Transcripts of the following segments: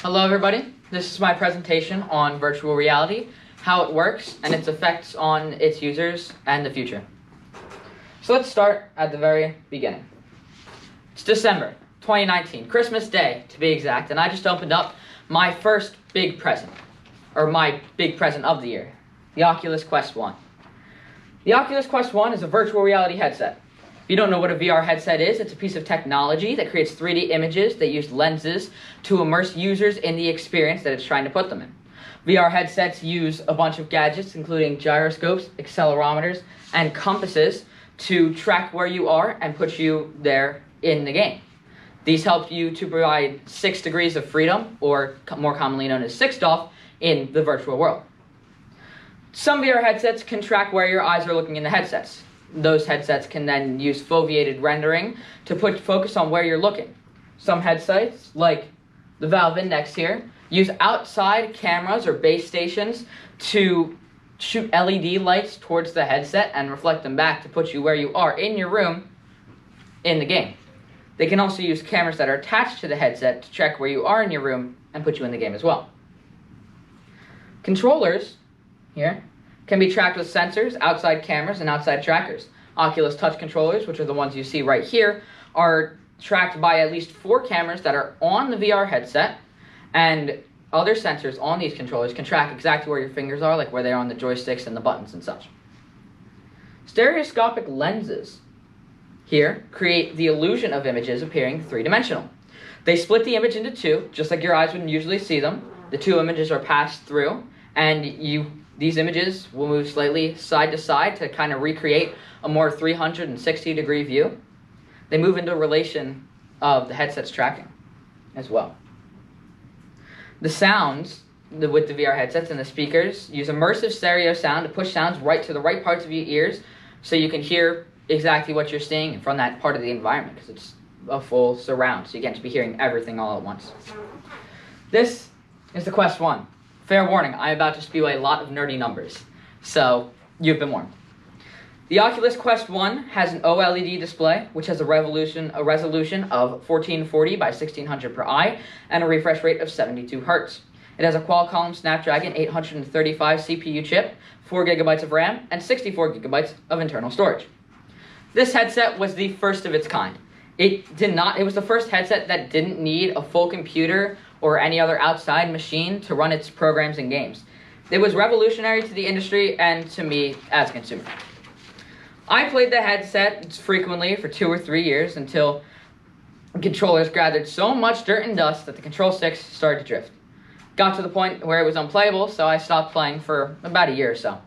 Hello everybody, this is my presentation on virtual reality, how it works, and its effects on its users and the future. So let's start at the very beginning. It's December 2019, Christmas Day to be exact, and I just opened up my first big present, or my big present of the year, the Oculus Quest 1. The Oculus Quest 1 is a virtual reality headset. If you don't know what a VR headset is, it's a piece of technology that creates 3D images that use lenses to immerse users in the experience that it's trying to put them in. VR headsets use a bunch of gadgets, including gyroscopes, accelerometers, and compasses to track where you are and put you there in the game. These help you to provide 6 degrees of freedom, or more commonly known as 6DoF, in the virtual world. Some VR headsets can track where your eyes are looking in the headsets. Those headsets can then use foveated rendering to put focus on where you're looking. Some headsets, like the Valve Index here, use outside cameras or base stations to shoot LED lights towards the headset and reflect them back to put you where you are in your room in the game. They can also use cameras that are attached to the headset to check where you are in your room and put you in the game as well. Controllers here can be tracked with sensors, outside cameras, and outside trackers. Oculus Touch controllers, which are the ones you see right here, are tracked by at least 4 cameras that are on the VR headset, and other sensors on these controllers can track exactly where your fingers are, like where they are on the joysticks and the buttons and such. Stereoscopic lenses here create the illusion of images appearing 3-dimensional. They split the image into 2, just like your eyes would usually see them. The 2 images are passed through, and these images will move slightly side to side to kind of recreate a more 360-degree view. They move into relation of the headset's tracking as well. The sounds with the VR headsets and the speakers use immersive stereo sound to push sounds right to the right parts of your ears so you can hear exactly what you're seeing from that part of the environment, because it's a full surround, so you get to be hearing everything all at once. This is the Quest 1. Fair warning, I'm about to spew a lot of nerdy numbers, so you've been warned. The Oculus Quest 1 has an OLED display, which has a resolution of 1440 by 1600 per eye and a refresh rate of 72 Hz. It has a Qualcomm Snapdragon 835 CPU chip, 4 GB of RAM, and 64 GB of internal storage. This headset was the first of its kind. It was the first headset that didn't need a full computer or any other outside machine to run its programs and games. It was revolutionary to the industry and to me as a consumer. I played the headset frequently for 2 or 3 years until controllers gathered so much dirt and dust that the control sticks started to drift. Got to the point where it was unplayable, so I stopped playing for about a year or so.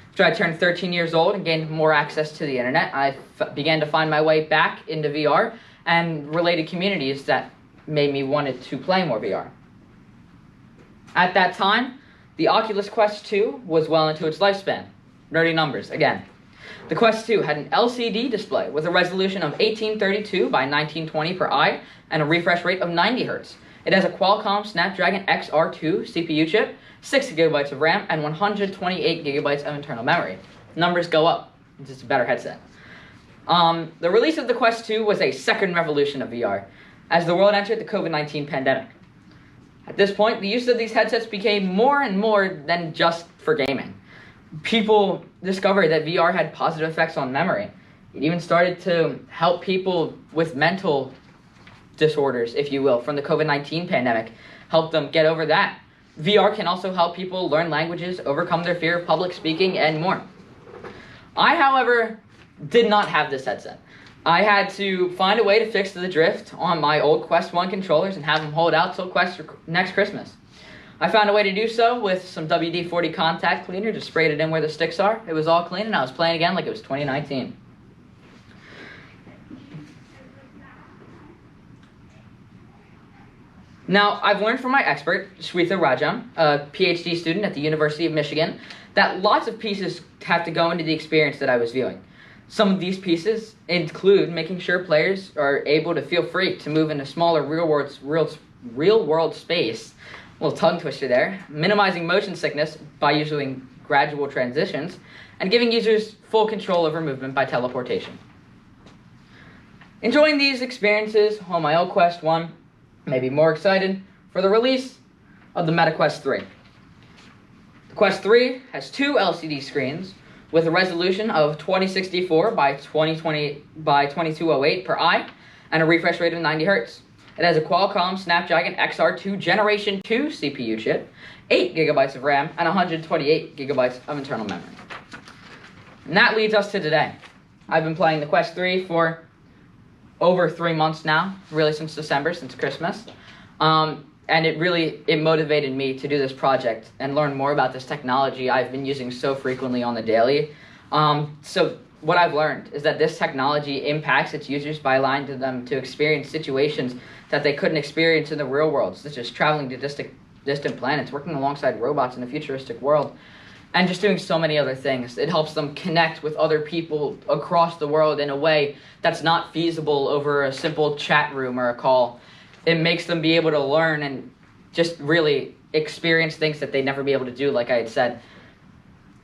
After I turned 13 years old and gained more access to the internet, I began to find my way back into VR and related communities that made me want to play more VR. At that time, the Oculus Quest 2 was well into its lifespan. Nerdy numbers, again. The Quest 2 had an LCD display with a resolution of 1832 by 1920 per eye and a refresh rate of 90 Hz. It has a Qualcomm Snapdragon XR2 CPU chip, 6 GB of RAM, and 128 GB of internal memory. Numbers go up. It's just a better headset. The release of the Quest 2 was a second revolution of VR, as the world entered the COVID-19 pandemic. At this point, the use of these headsets became more and more than just for gaming. People discovered that VR had positive effects on memory. It even started to help people with mental disorders, if you will, from the COVID-19 pandemic, help them get over that. VR can also help people learn languages, overcome their fear of public speaking, and more. I, however, did not have this headset. I had to find a way to fix the drift on my old Quest 1 controllers and have them hold out till next Christmas. I found a way to do so with some WD-40 contact cleaner, just sprayed it in where the sticks are. It was all clean, and I was playing again like it was 2019. Now, I've learned from my expert, Shweta Rajam, a PhD student at the University of Michigan, that lots of pieces have to go into the experience that I was viewing. Some of these pieces include making sure players are able to feel free to move in a smaller real-world space, a little tongue twister there, minimizing motion sickness by using gradual transitions, and giving users full control over movement by teleportation. Enjoying these experiences on my old Quest 1, maybe more excited for the release of the Meta Quest 3. The Quest 3 has 2 LCD screens with a resolution of 2064 by 2020 by 2208 per eye and a refresh rate of 90 Hz. It has a Qualcomm Snapdragon XR2 Generation 2 CPU chip, 8 GB of RAM, and 128 GB of internal memory. And that leads us to today. I've been playing the Quest 3 for over 3 months now, really since December, since Christmas. And it motivated me to do this project and learn more about this technology I've been using so frequently on the daily. So what I've learned is that this technology impacts its users by allowing them to experience situations that they couldn't experience in the real world, such as traveling to distant planets, working alongside robots in a futuristic world, and just doing so many other things. It helps them connect with other people across the world in a way that's not feasible over a simple chat room or a call. It makes them be able to learn and just really experience things that they'd never be able to do, like I had said.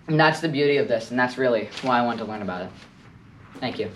And that's the beauty of this, and that's really why I wanted to learn about it. Thank you.